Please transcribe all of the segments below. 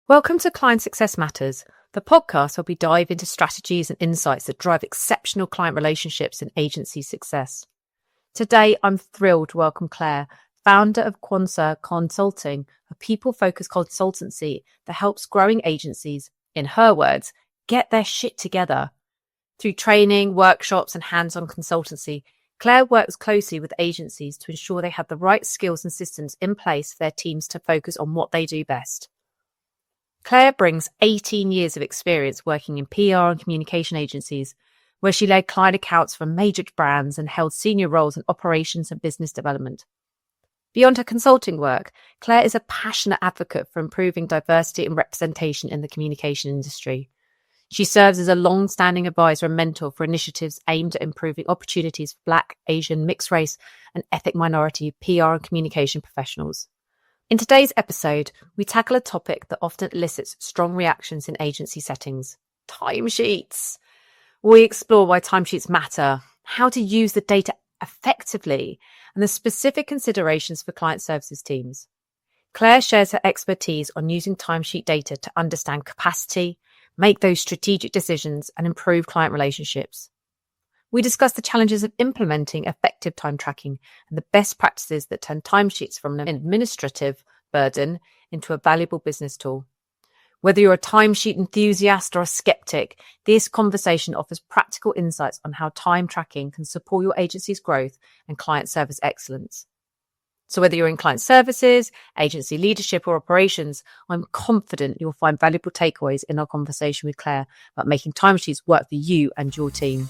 Welcome to Client Success Matters, the podcast where we dive into strategies and insights that drive exceptional client relationships and agency success. Today, I'm thrilled to welcome Claire, founder of Quansah Consulting, a people-focused consultancy that helps growing agencies, in her words, get their shit together. Through training, workshops, and hands-on consultancy, Claire works closely with agencies to ensure they have the right skills and systems in place for their teams to focus on what they do best. Claire brings 18 years of experience working in PR and communication agencies, where she led client accounts for major brands and held senior roles in operations and business development. Beyond her consulting work, Claire is a passionate advocate for improving diversity and representation in the communication industry. She serves as a long-standing advisor and mentor for initiatives aimed at improving opportunities for Black, Asian, mixed race, and ethnic minority PR and communication professionals. In today's episode, we tackle a topic that often elicits strong reactions in agency settings: timesheets. We explore why timesheets matter, how to use the data effectively, and the specific considerations for client services teams. Claire shares her expertise on using timesheet data to understand capacity, make those strategic decisions, and improve client relationships. We discuss the challenges of implementing effective time tracking and the best practices that turn timesheets from an administrative burden into a valuable business tool. Whether you're a timesheet enthusiast or a skeptic, this conversation offers practical insights on how time tracking can support your agency's growth and client service excellence. So whether you're in client services, agency leadership, or operations, I'm confident you'll find valuable takeaways in our conversation with Claire about making timesheets work for you and your team.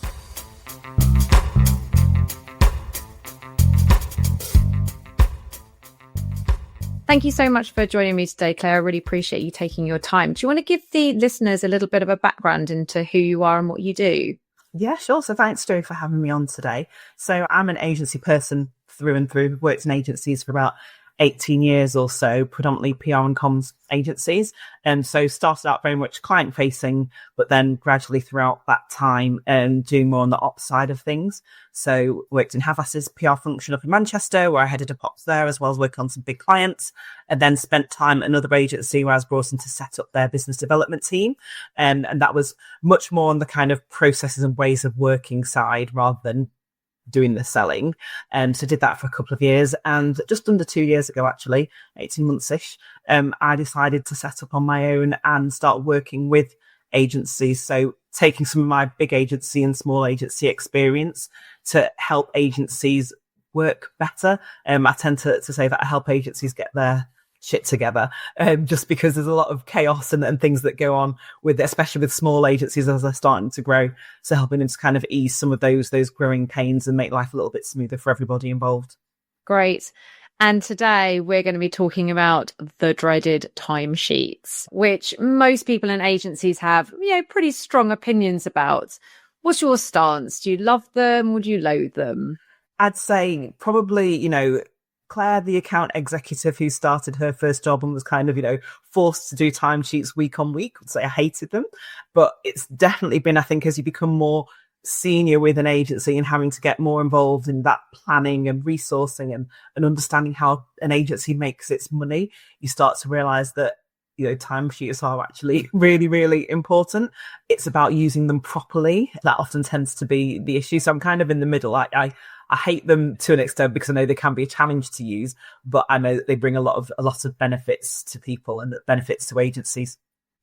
Thank you so much for joining me today, Claire. I really appreciate you taking your time. Do you want to give the listeners a little bit of a background into who you are and what you do? Yeah, sure. So thanks, Joe, for having me on today. So I'm an agency person through and through. Worked in agencies for about 18 years or so, predominantly PR and comms agencies. And so started out very much client facing, but then gradually throughout that time doing more on the ops side of things. So worked in Havas's PR function up in Manchester, where I headed up ops there, as well as working on some big clients, and then spent time at another agency where I was brought in to set up their business development team. And that was much more on the kind of processes and ways of working side rather than doing the selling. So did that for a couple of years, and just under 2 years ago, actually 18 months-ish, I decided to set up on my own and start working with agencies. So taking some of my big agency and small agency experience to help agencies work better. I tend to say that I help agencies get their shit together, just because there's a lot of chaos and things that go on with, especially with small agencies as they're starting to grow. So helping them to kind of ease some of those growing pains and make life a little bit smoother for everybody involved. Great. And today we're going to be talking about the dreaded timesheets, which most people in agencies have, pretty strong opinions about. What's your stance? Do you love them or do you loathe them? I'd say probably, Claire, the account executive who started her first job and was kind of, forced to do timesheets week on week, would say I hated them. But it's definitely been, I think, as you become more senior with an agency and having to get more involved in that planning and resourcing and understanding how an agency makes its money, you start to realize that, timesheets are actually really, really important. It's about using them properly. That often tends to be the issue. So I'm kind of in the middle. I hate them to an extent because I know they can be a challenge to use, but I know that they bring a lot of benefits to people and benefits to agencies.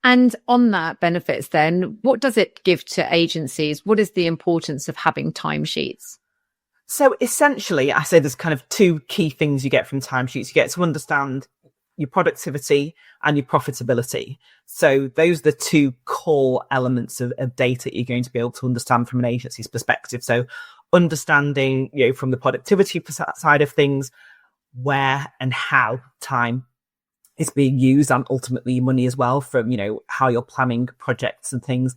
And on that benefits then, what does it give to agencies? What is the importance of having timesheets? So essentially, I say there's kind of two key things you get from timesheets. You get to understand your productivity and your profitability. So those are the two core elements of data you're going to be able to understand from an agency's perspective. So understanding, from the productivity side of things, where and how time is being used, and ultimately money as well, from, how you're planning projects and things,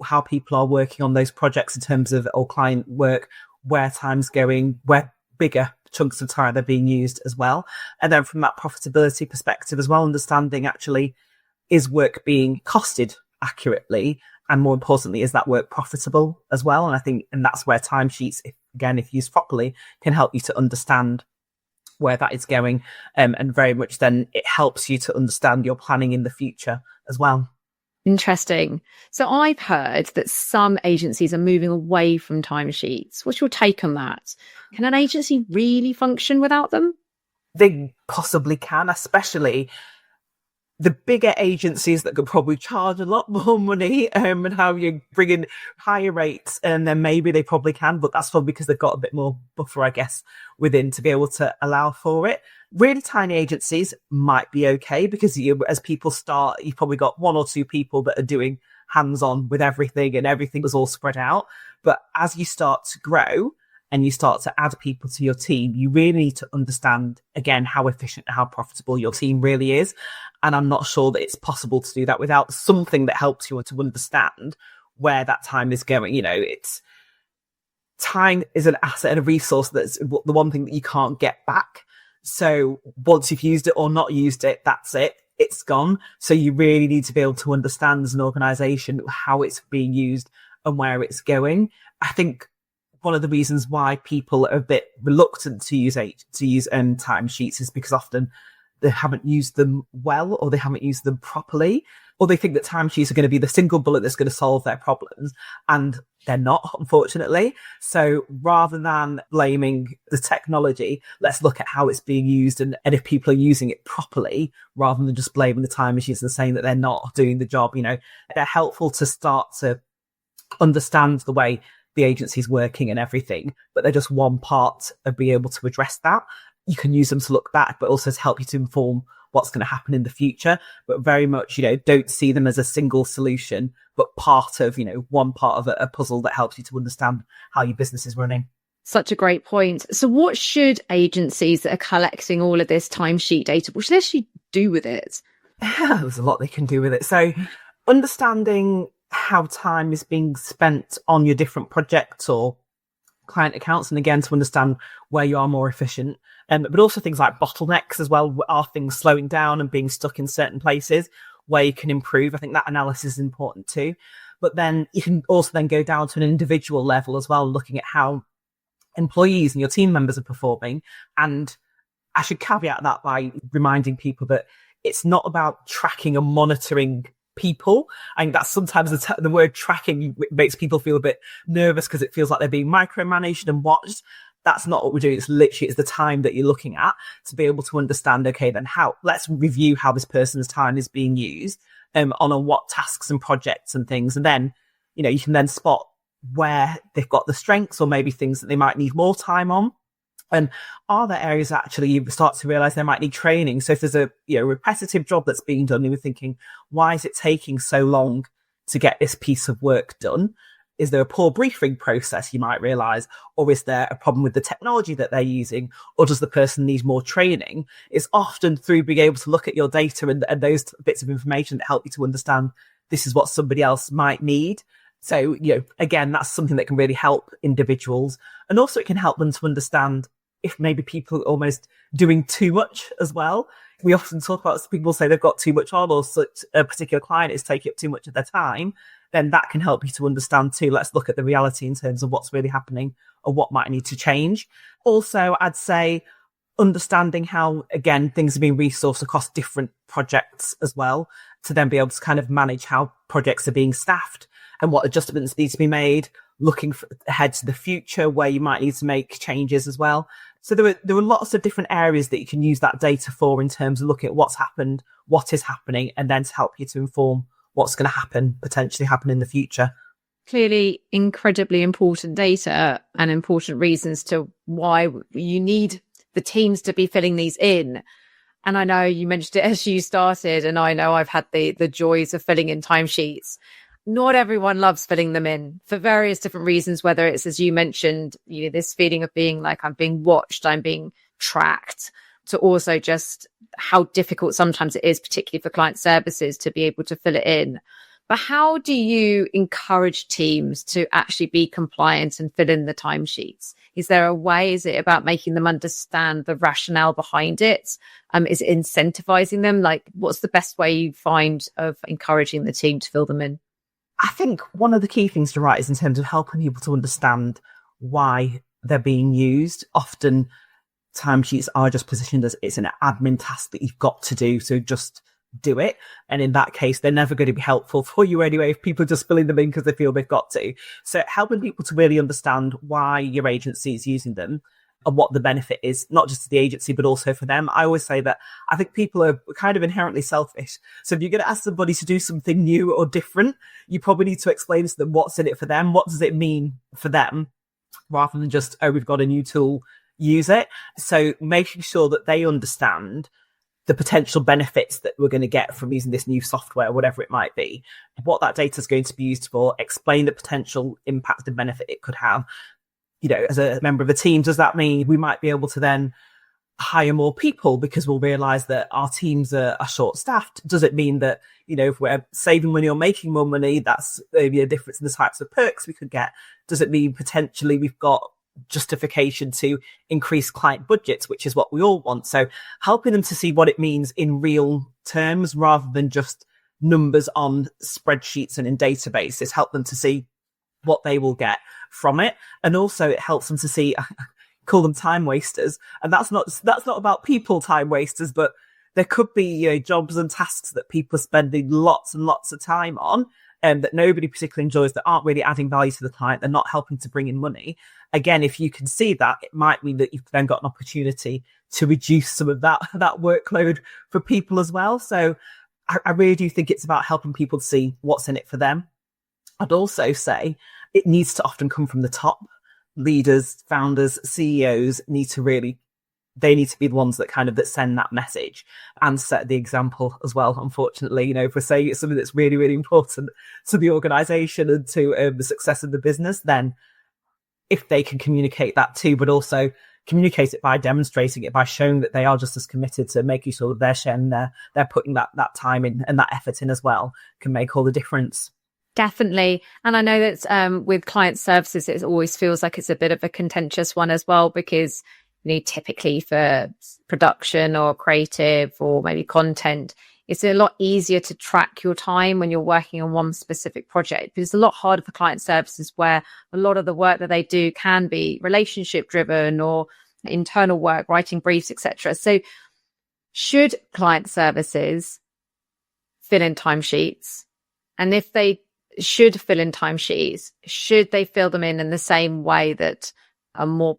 how people are working on those projects in terms of all client work, where time's going, where bigger chunks of time are being used as well. And then from that profitability perspective as well, understanding actually, is work being costed accurately? And more importantly, is that work profitable as well? And I think, and that's where timesheets, if used properly, can help you to understand where that is going. And very much then it helps you to understand your planning in the future as well. Interesting. So I've heard that some agencies are moving away from timesheets. What's your take on that? Can an agency really function without them? They possibly can, especially the bigger agencies that could probably charge a lot more money and how you bring in higher rates, and then maybe they probably can, but that's probably because they've got a bit more buffer, I guess, within to be able to allow for it. Really tiny agencies might be okay because as people start, you've probably got one or two people that are doing hands-on with everything and everything was all spread out. But as you start to grow and you start to add people to your team, you really need to understand, again, how efficient and how profitable your team really is. And I'm not sure that it's possible to do that without something that helps you to understand where that time is going. Time is an asset and a resource that's the one thing that you can't get back. So once you've used it or not used it, that's it. It's gone. So you really need to be able to understand as an organisation how it's being used and where it's going. I think one of the reasons why people are a bit reluctant to use timesheets is because often they haven't used them well, or they haven't used them properly, or they think that timesheets are going to be the single bullet that's going to solve their problems, and they're not, unfortunately. So rather than blaming the technology, let's look at how it's being used and if people are using it properly, rather than just blaming the timesheets and saying that they're not doing the job. They're helpful to start to understand the way the agency's working and everything, but they're just one part of being able to address that. You can use them to look back, but also to help you to inform what's going to happen in the future. But very much, don't see them as a single solution, but part of, one part of a puzzle that helps you to understand how your business is running. Such a great point. So what should agencies that are collecting all of this timesheet data, what should they actually do with it? There's a lot they can do with it. So understanding how time is being spent on your different projects or client accounts, and again, to understand where you are more efficient. But also things like bottlenecks as well. Are things slowing down and being stuck in certain places where you can improve? I think that analysis is important too. But then you can also then go down to an individual level as well, looking at how employees and your team members are performing. And I should caveat that by reminding people that it's not about tracking and monitoring people. I think that's sometimes the word tracking makes people feel a bit nervous because it feels like they're being micromanaged and watched. That's not what we're doing. It's the time that you're looking at to be able to understand, okay, then let's review how this person's time is being used on what tasks and projects and things. And then, you can then spot where they've got the strengths or maybe things that they might need more time on. And are there areas that actually you start to realize they might need training? So if there's a repetitive job that's being done, you're thinking, why is it taking so long to get this piece of work done? Is there a poor briefing process, you might realize? Or is there a problem with the technology that they're using? Or does the person need more training? It's often through being able to look at your data and those bits of information that help you to understand this is what somebody else might need. So, again, that's something that can really help individuals. And also it can help them to understand if maybe people are almost doing too much as well. We often talk about people say they've got too much on, or such a particular client is taking up too much of their time. Then that can help you to understand too. Let's look at the reality in terms of what's really happening or what might need to change. Also, I'd say understanding how, again, things are being resourced across different projects as well, to then be able to kind of manage how projects are being staffed and what adjustments need to be made, looking ahead to the future where you might need to make changes as well. So there are lots of different areas that you can use that data for in terms of looking at what's happened, what is happening, and then to help you to inform what's going to potentially happen in the future. Clearly incredibly important data and important reasons to why you need the teams to be filling these in. And I know you mentioned it as you started, and I know I've had the joys of filling in timesheets. Not everyone loves filling them in for various different reasons, whether it's, as you mentioned, this feeling of being like I'm being watched, I'm being tracked, to also just how difficult sometimes it is, particularly for client services, to be able to fill it in. But how do you encourage teams to actually be compliant and fill in the timesheets? Is there a way? Is it about making them understand the rationale behind it? Is it incentivizing them? Like, what's the best way you find of encouraging the team to fill them in? I think one of the key things to write is in terms of helping people to understand why they're being used. Often timesheets are just positioned as it's an admin task that you've got to do. So just do it. And in that case, they're never going to be helpful for you anyway if people are just filling them in because they feel they've got to. So helping people to really understand why your agency is using them and what the benefit is, not just to the agency, but also for them. I always say that I think people are kind of inherently selfish. So if you're going to ask somebody to do something new or different, you probably need to explain to them what's in it for them. What does it mean for them? Rather than just, oh, we've got a new tool, use it. So making sure that they understand the potential benefits that we're going to get from using this new software, whatever it might be, what that data is going to be used for, explain the potential impact and benefit it could have. You know, as a member of a team, does that mean we might be able to then hire more people because we'll realize that our teams are short staffed? Does it mean that, you know, if we're saving money or making more money, that's maybe a difference in the types of perks we could get? Does it mean potentially we've got justification to increase client budgets, which is what we all want? So helping them to see what it means in real terms rather than just numbers on spreadsheets and in databases, help them to see what they will get from it. And also it helps them to see, call them time wasters. And that's not about people time wasters, but there could be, you know, jobs and tasks that people are spending lots and lots of time on and that nobody particularly enjoys, that aren't really adding value to the client. They're not helping to bring in money. Again, if you can see that, it might mean that you've then got an opportunity to reduce some of that workload for people as well. So I really do think it's about helping people to see what's in it for them. I'd also say it needs to often come from the top. Leaders, founders, CEOs need to be the ones that send that message and set the example as well. Unfortunately, you know, if we're saying it's something that's really, really important to the organization and to the success of the business, then if they can communicate that too, but also communicate it by demonstrating it, by showing that they are just as committed to making sure that they're sharing, they're putting that time in and that effort in as well, can make all the difference. Definitely. And I know that with client services, it always feels like it's a bit of a contentious one as well, because you know, typically for production or creative or maybe content, it's a lot easier to track your time when you're working on one specific project. But it's a lot harder for client services where a lot of the work that they do can be relationship driven or internal work, writing briefs, etc. So should client services fill in timesheets? And if they should fill in timesheets, should they fill them in the same way that a more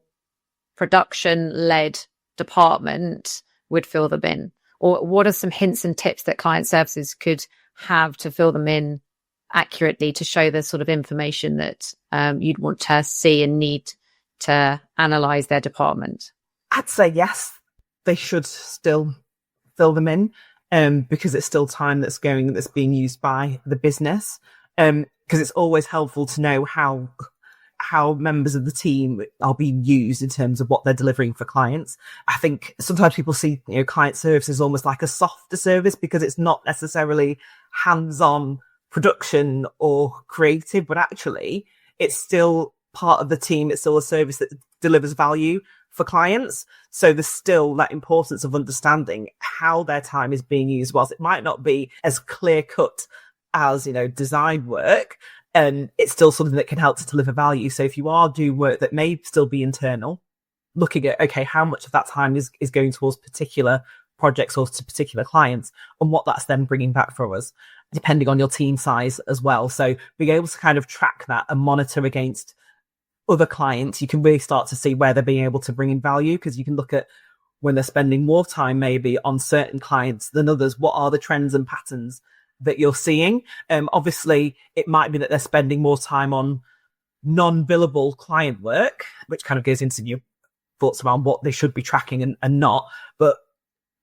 production-led department would fill them in? Or what are some hints and tips that client services could have to fill them in accurately to show the sort of information that you'd want to see and need to analyze their department? I'd say yes, they should still fill them in because it's still time that's being used by the business. Because it's always helpful to know how members of the team are being used in terms of what they're delivering for clients. I think sometimes people see, you know, client services almost like a softer service because it's not necessarily hands-on production or creative, but actually it's still part of the team. It's still a service that delivers value for clients. So there's still that importance of understanding how their time is being used, whilst it might not be as clear cut as, you know, design work, and it's still something that can help to deliver value. So if you are doing work that may still be internal, looking at, okay, how much of that time is going towards particular projects or to particular clients, and what that's then bringing back for us, depending on your team size as well. So being able to kind of track that and monitor against other clients, you can really start to see where they're being able to bring in value, because you can look at when they're spending more time maybe on certain clients than others, what are the trends and patterns that you're seeing. Obviously, it might be that they're spending more time on non-billable client work, which kind of goes into your thoughts around what they should be tracking and not. But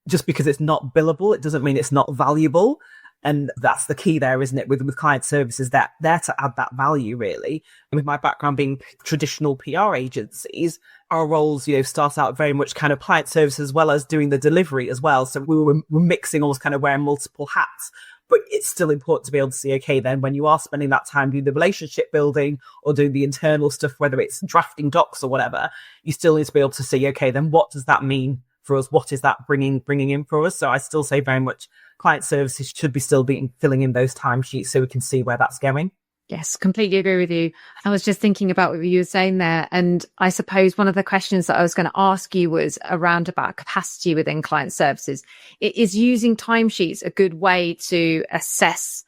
just because it's not billable, it doesn't mean it's not valuable. And that's the key there, isn't it? With client services, that they're to add that value, really. And with my background being traditional PR agencies, our roles, you know, start out very much kind of client services as well as doing the delivery as well. So we're mixing, almost kind of wearing multiple hats. But it's still important to be able to see, okay, then when you are spending that time doing the relationship building or doing the internal stuff, whether it's drafting docs or whatever, you still need to be able to see, okay, then what does that mean for us? What is that bringing in for us? So I still say very much client services should be filling in those timesheets so we can see where that's going. Yes, completely agree with you. I was just thinking about what you were saying there. And I suppose one of the questions that I was going to ask you was around about capacity within client services. Is using timesheets a good way to assess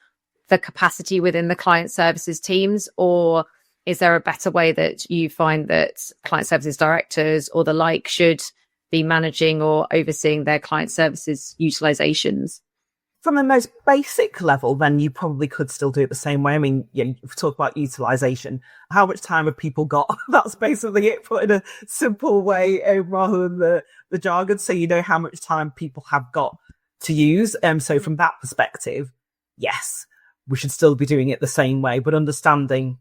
the capacity within the client services teams? Or is there a better way that you find that client services directors or the like should be managing or overseeing their client services utilizations? From the most basic level, then you probably could still do it the same way. I mean, if we talk about utilization, how much time have people got? That's basically it, put in a simple way rather than the jargon. So you know how much time people have got to use. So from that perspective, yes, we should still be doing it the same way, but understanding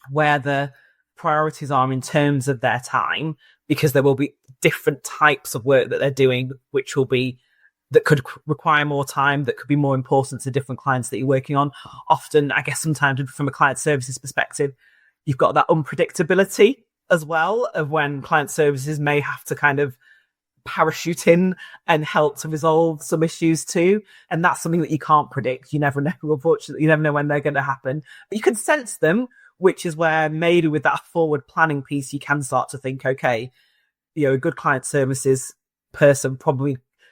where the priorities are in terms of their time, because there will be different types of work that they're doing, which will be that could require more time, that could be more important to different clients that you're working on. Often, I guess sometimes from a client services perspective, you've got that unpredictability as well of when client services may have to kind of parachute in and help to resolve some issues too. And that's something that you can't predict. You never know, unfortunately, you never know when they're going to happen. But you can sense them, which is where maybe with that forward planning piece, you can start to think, okay, a good client services person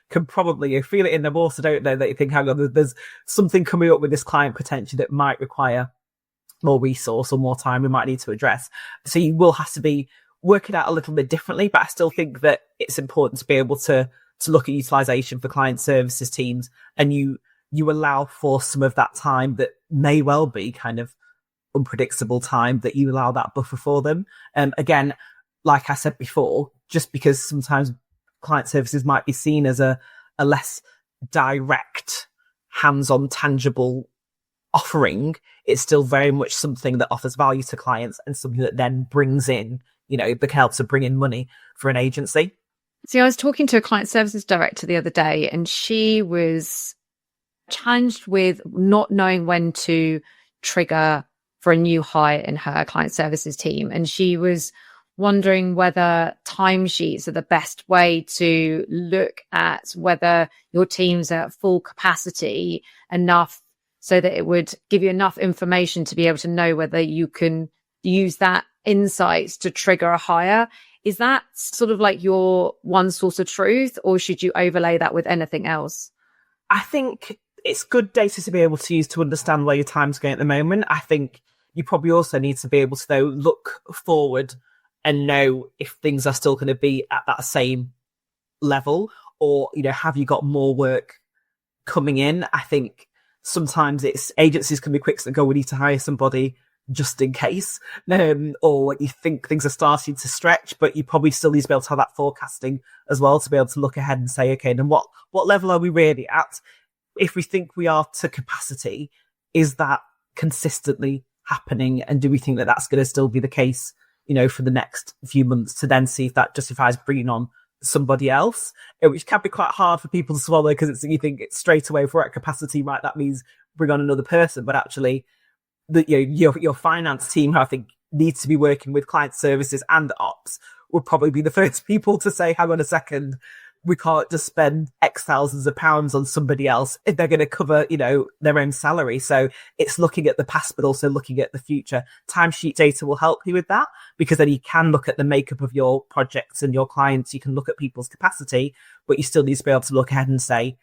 can probably feel it in them also, don't they? That you think, hang on, there's something coming up with this client potentially that might require more resource or more time we might need to address. So you will have to be working out a little bit differently, but I still think that it's important to be able to look at utilization for client services teams, and you allow for some of that time that may well be kind of unpredictable time, that you allow that buffer for them. Again, like I said before, just because sometimes client services might be seen as a less direct, hands-on, tangible offering, it's still very much something that offers value to clients and something that then brings in, it helps to bring in money for an agency. See, I was talking to a client services director the other day, and she was challenged with not knowing when to trigger for a new hire in her client services team. And she was wondering whether timesheets are the best way to look at whether your team's at full capacity enough so that it would give you enough information to be able to know whether you can use that insights to trigger a hire. Is that sort of like your one source of truth, or should you overlay that with anything else? I think it's good data to be able to use to understand where your time's going at the moment. I think you probably also need to be able to, though, look forward and know if things are still going to be at that same level, or, have you got more work coming in? I think sometimes agencies can be quick to go, we need to hire somebody just in case, or you think things are starting to stretch, but you probably still need to be able to have that forecasting as well, to be able to look ahead and say, okay, then what level are we really at? If we think we are to capacity, is that consistently happening? And do we think that that's going to still be the case, for the next few months, to then see if that justifies bringing on somebody else, which can be quite hard for people to swallow, because you think it's straight away, if we're at capacity, right, that means bring on another person. But actually, your finance team, who I think needs to be working with client services and ops, would probably be the first people to say, hang on a second, we can't just spend X thousands of pounds on somebody else if they're going to cover, their own salary. So it's looking at the past, but also looking at the future. Timesheet data will help you with that, because then you can look at the makeup of your projects and your clients. You can look at people's capacity, but you still need to be able to look ahead and say,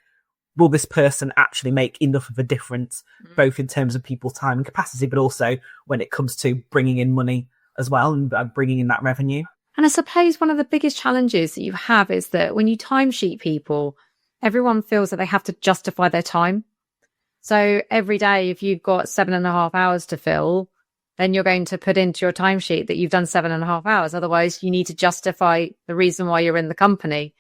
will this person actually make enough of a difference, both in terms of people's time and capacity, but also when it comes to bringing in money as well and bringing in that revenue. And I suppose one of the biggest challenges that you have is that when you timesheet people, everyone feels that they have to justify their time. So every day, if you've got 7.5 hours to fill, then you're going to put into your timesheet that you've done 7.5 hours. Otherwise, you need to justify the reason why you're in the company.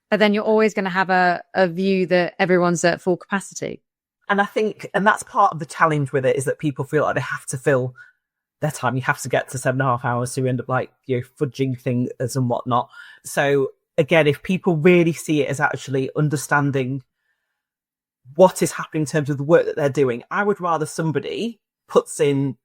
But then you're always going to have a view that everyone's at full capacity. And I think, and that's part of the challenge with it, is that people feel like they have to fill their time. You have to get to 7.5 hours, so you end up fudging things and whatnot. So again, if people really see it as actually understanding what is happening in terms of the work that they're doing, I would rather somebody puts in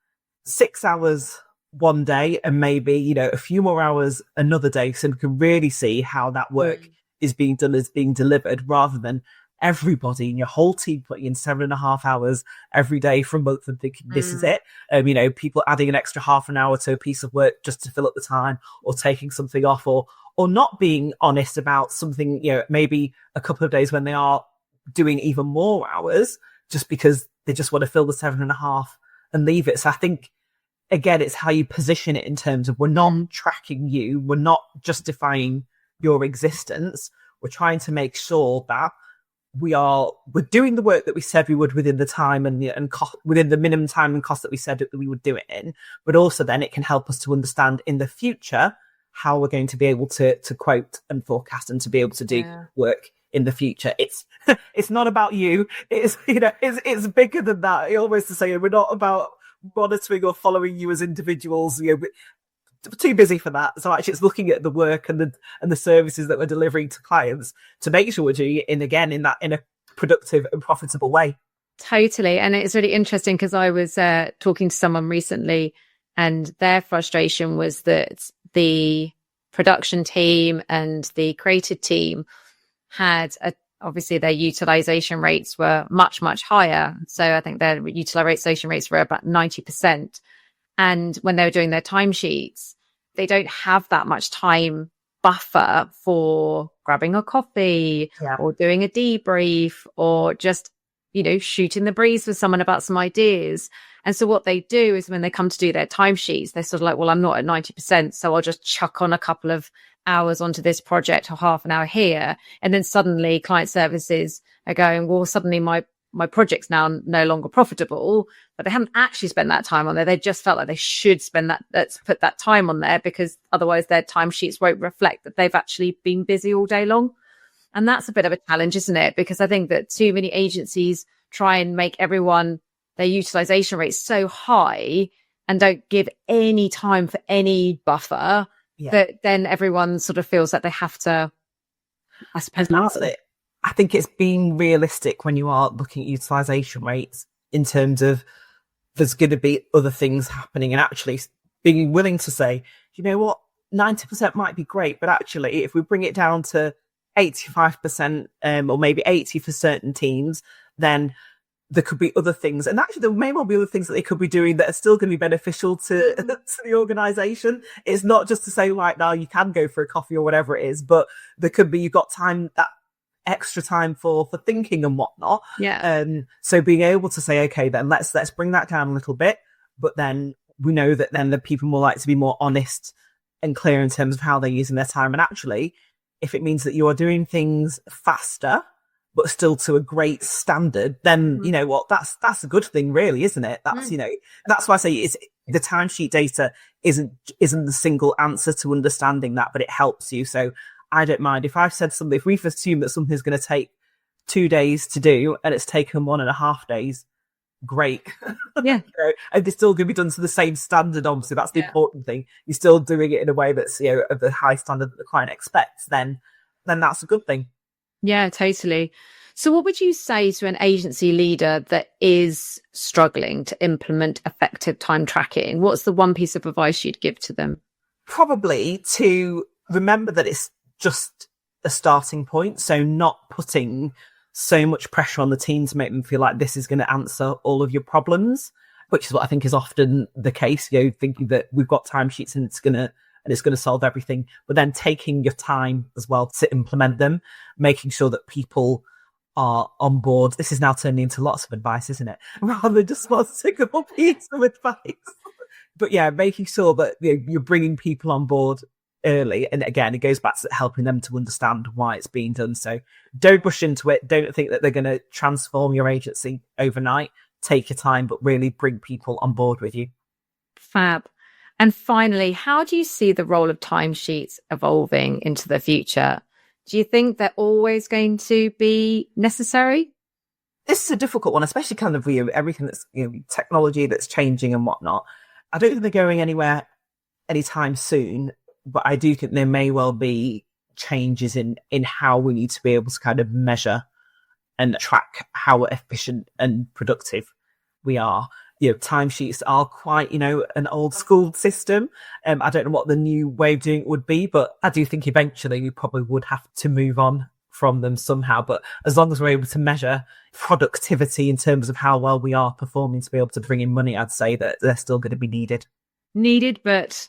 6 hours one day and maybe, a few more hours another day, so we can really see how that work is being done, is being delivered, rather than everybody in your whole team putting in 7.5 hours every day for a month and thinking this is it. People adding an extra half an hour to a piece of work just to fill up the time, or taking something off, or not being honest about something, maybe a couple of days when they are doing even more hours just because they just want to fill the 7.5 and leave it. So I think, again, it's how you position it in terms of, we're not tracking you. We're not justifying your existence. We're trying to make sure that we're doing the work that we said we would within the time and within the minimum time and cost that we said that we would do it in. But also then it can help us to understand in the future how we're going to be able to quote and forecast and to be able to do work in the future. It's not about you. It's bigger than that. I always say we're not about monitoring or following you as individuals. We're too busy for that. So actually, it's looking at the work and the services that we're delivering to clients to make sure we're doing it in a productive and profitable way. Totally. And it's really interesting because I was talking to someone recently, and their frustration was that the production team and the creative team had obviously their utilization rates were much, much higher. So I think their utilization rates were about 90%. And when they were doing their timesheets, they don't have that much time buffer for grabbing a coffee or doing a debrief or just, shooting the breeze with someone about some ideas. And so what they do is when they come to do their timesheets, they're sort of like, well, I'm not at 90%, so I'll just chuck on a couple of hours onto this project or half an hour here. And then suddenly client services are going, well, suddenly my project's now no longer profitable, but they haven't actually spent that time on there. They just felt like they should spend let's put that time on there, because otherwise their timesheets won't reflect that they've actually been busy all day long. And that's a bit of a challenge, isn't it? Because I think that too many agencies try and make everyone their utilization rate so high and don't give any time for any buffer that then everyone sort of feels like they have to, I suppose. That's it. I think it's being realistic when you are looking at utilization rates in terms of there's going to be other things happening, and actually being willing to say, 90% might be great, but actually if we bring it down to 85% or maybe 80% for certain teams, then there could be other things. And actually there may well be other things that they could be doing that are still going to be beneficial to the organization. It's not just to say, right now you can go for a coffee or whatever it is, but there could be, you've got time, that extra time for thinking and whatnot. So being able to say, okay, then let's bring that down a little bit, but then we know that then the people more likely to be more honest and clear in terms of how they're using their time. And actually, if it means that you are doing things faster but still to a great standard, then you know what, that's a good thing, really, isn't it? That's that's why I say it's the timesheet data isn't the single answer to understanding that, but it helps you. So I don't mind if I've said something, if we've assumed that something's going to take 2 days to do and it's taken 1.5 days, great. And it's still going to be done to the same standard. Obviously, that's the important thing. You're still doing it in a way that's of the high standard that the client expects. Then that's a good thing. Yeah, totally. So what would you say to an agency leader that is struggling to implement effective time tracking? What's the one piece of advice you'd give to them? Probably to remember that it's just a starting point. So not putting so much pressure on the team to make them feel like this is going to answer all of your problems, which is what I think is often the case. Thinking that we've got timesheets and it's going to solve everything, but then taking your time as well to implement them, making sure that people are on board. This is now turning into lots of advice, isn't it? Rather than just one single piece of advice. But making sure that you're bringing people on board early. And again, it goes back to helping them to understand why it's being done. So don't rush into it. Don't think that they're going to transform your agency overnight. Take your time, but really bring people on board with you. Fab. And finally, how do you see the role of timesheets evolving into the future? Do you think they're always going to be necessary? This is a difficult one, especially kind of everything that's technology that's changing and whatnot. I don't think they're going anywhere anytime soon, but I do think there may well be changes in how we need to be able to kind of measure and track how efficient and productive we are. Timesheets are quite, an old school system. I don't know what the new way of doing it would be, but I do think eventually we probably would have to move on from them somehow. But as long as we're able to measure productivity in terms of how well we are performing to be able to bring in money, I'd say that they're still going to be needed. But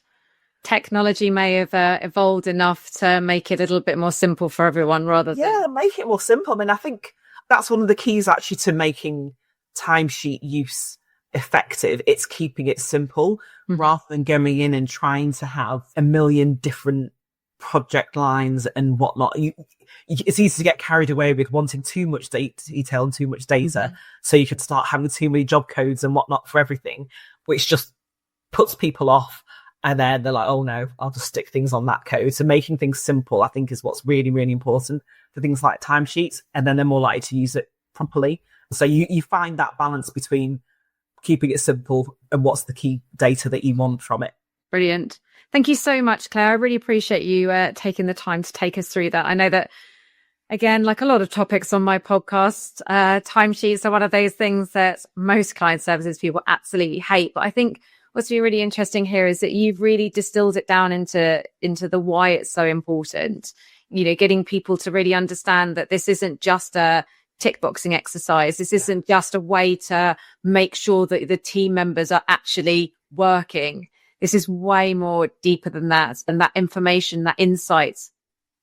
technology may have evolved enough to make it a little bit more simple for everyone rather than... make it more simple. I mean, I think that's one of the keys actually to making timesheet use effective. It's keeping it simple rather than going in and trying to have a million different project lines and whatnot. It's easy to get carried away with wanting too much detail and too much data. So you could start having too many job codes and whatnot for everything, which just puts people off. And then they're like, oh no, I'll just stick things on that code. So making things simple, I think, is what's really, really important for things like timesheets. And then they're more likely to use it properly. So you find that balance between keeping it simple and what's the key data that you want from it. Brilliant. Thank you so much, Claire. I really appreciate you taking the time to take us through that. I know that, again, like a lot of topics on my podcast, timesheets are one of those things that most client services people absolutely hate. But I think what's been really interesting here is that you've really distilled it down into the why it's so important. You know, getting people to really understand that this isn't just a tick boxing exercise. This isn't just a way to make sure that the team members are actually working. This is way more deeper than that. And that information, that insights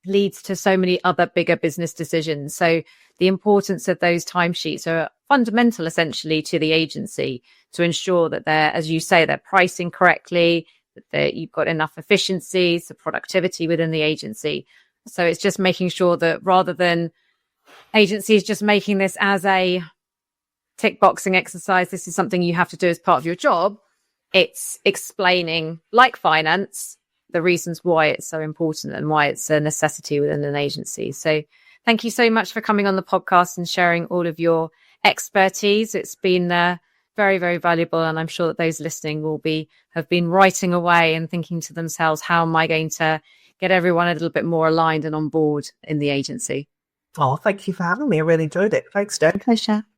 leads to so many other bigger business decisions. So the importance of those timesheets are fundamental essentially to the agency to ensure that they're, as you say, they're pricing correctly, that you've got enough efficiencies, the productivity within the agency. So it's just making sure that rather than agencies just making this as a tick boxing exercise, this is something you have to do as part of your job. It's explaining, like finance, the reasons why it's so important and why it's a necessity within an agency. So thank you so much for coming on the podcast and sharing all of your expertise. It's been very, very valuable. And I'm sure that those listening have been writing away and thinking to themselves, how am I going to get everyone a little bit more aligned and on board in the agency? Oh, thank you for having me. I really enjoyed it. Thanks, Jen. Pleasure.